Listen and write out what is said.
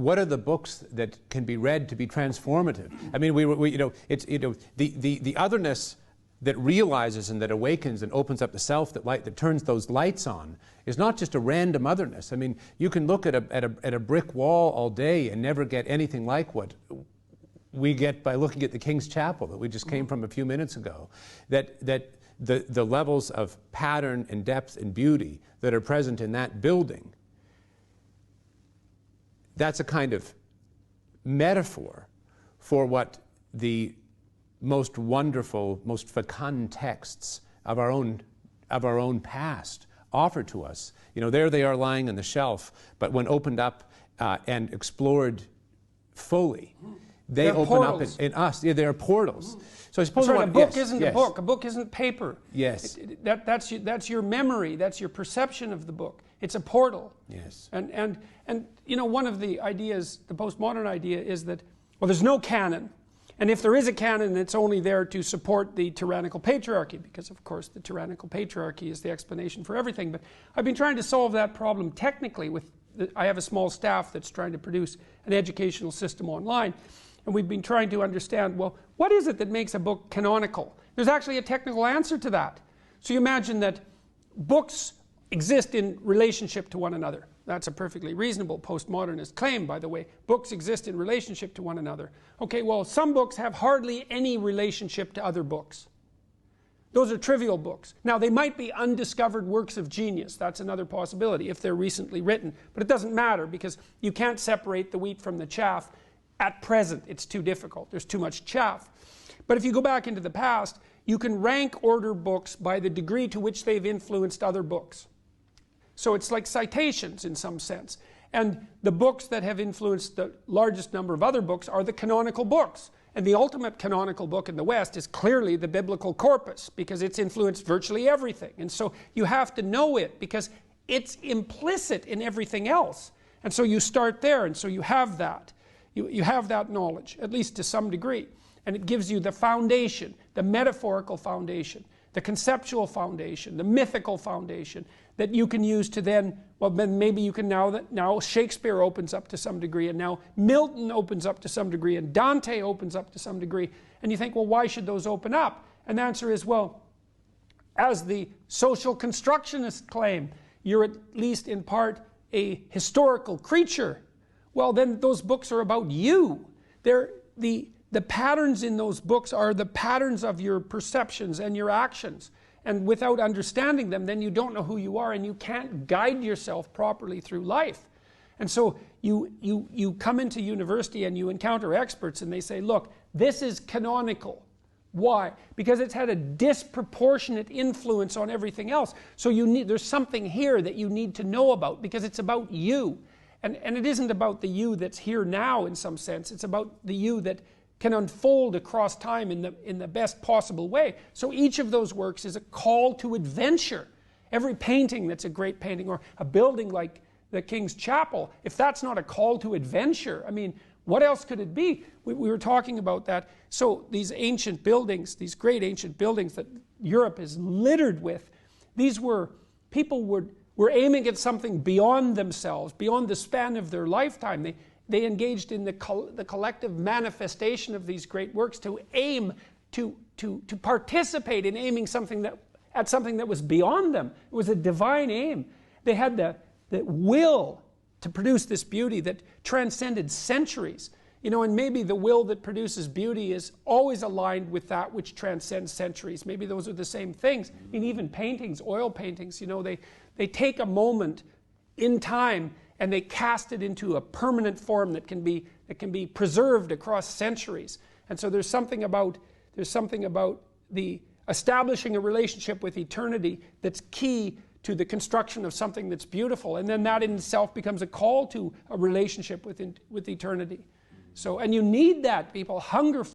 what are the books that can be read to be transformative? I mean, the otherness that realizes and that awakens and opens up the self, that turns those lights on, is not just a random otherness. I mean, you can look at a brick wall all day and never get anything like what we get by looking at the King's Chapel that we just came from a few minutes ago. That the levels of pattern and depth and beauty that are present in that building, that's a kind of metaphor for what the most wonderful, most fecund texts of our own past offer to us. You know, there they are lying on the shelf, but when opened up and explored fully, they open up in us. Yeah, they are portals. So I suppose a book isn't a book. A book isn't paper. Yes. That's your memory. That's your perception of the book. It's a portal. Yes. And you know, one of the ideas, the postmodern idea, is that, well, there's no canon. And if there is a canon, it's only there to support the tyrannical patriarchy, because of course the tyrannical patriarchy is the explanation for everything. But I've been trying to solve that problem technically I have a small staff that's trying to produce an educational system online. And we've been trying to understand, well, what is it that makes a book canonical? There's actually a technical answer to that. So you imagine that books exist in relationship to one another. That's a perfectly reasonable postmodernist claim, by the way. Books exist in relationship to one another. Okay, well, some books have hardly any relationship to other books. Those are trivial books. Now, they might be undiscovered works of genius. That's another possibility if they're recently written. But it doesn't matter, because you can't separate the wheat from the chaff. At present, it's too difficult. There's too much chaff. But if you go back into the past, you can rank order books by the degree to which they've influenced other books. So it's like citations in some sense. And the books that have influenced the largest number of other books are the canonical books. And the ultimate canonical book in the West is clearly the biblical corpus, because it's influenced virtually everything. And so you have to know it, because it's implicit in everything else. And so you start there, and so you have that. You have that knowledge, at least to some degree. And it gives you the foundation, the metaphorical foundation, the conceptual foundation, the mythical foundation that you can use to then, well, then maybe you can now Shakespeare opens up to some degree, and now Milton opens up to some degree, and Dante opens up to some degree. And you think, well, why should those open up? And the answer is, well, as the social constructionists claim, you're at least in part a historical creature. Well, then those books are about you. The patterns in those books are the patterns of your perceptions and your actions. And without understanding them, then you don't know who you are, and you can't guide yourself properly through life. And so you come into university and you encounter experts, and they say, look, this is canonical. Why? Because it's had a disproportionate influence on everything else. So there's something here that you need to know about, because it's about you. And it isn't about the you that's here now in some sense. It's about the you that can unfold across time in the best possible way. So each of those works is a call to adventure. Every painting that's a great painting, or a building like the King's Chapel, if that's not a call to adventure, I mean, what else could it be? We were talking about that. So these ancient buildings, these great ancient buildings that Europe is littered with, people were aiming at something beyond themselves, beyond the span of their lifetime. They engaged in the collective manifestation of these great works to aim, to participate in aiming at something that was beyond them. It was a divine aim. They had the will to produce this beauty that transcended centuries. You know, and maybe the will that produces beauty is always aligned with that which transcends centuries. Maybe those are the same things. I mean, even paintings, oil paintings, you know, they take a moment in time and they cast it into a permanent form that can be preserved across centuries. And so there's something about the establishing a relationship with eternity that's key to the construction of something that's beautiful. And then that in itself becomes a call to a relationship with eternity. So, and you need that. People hunger for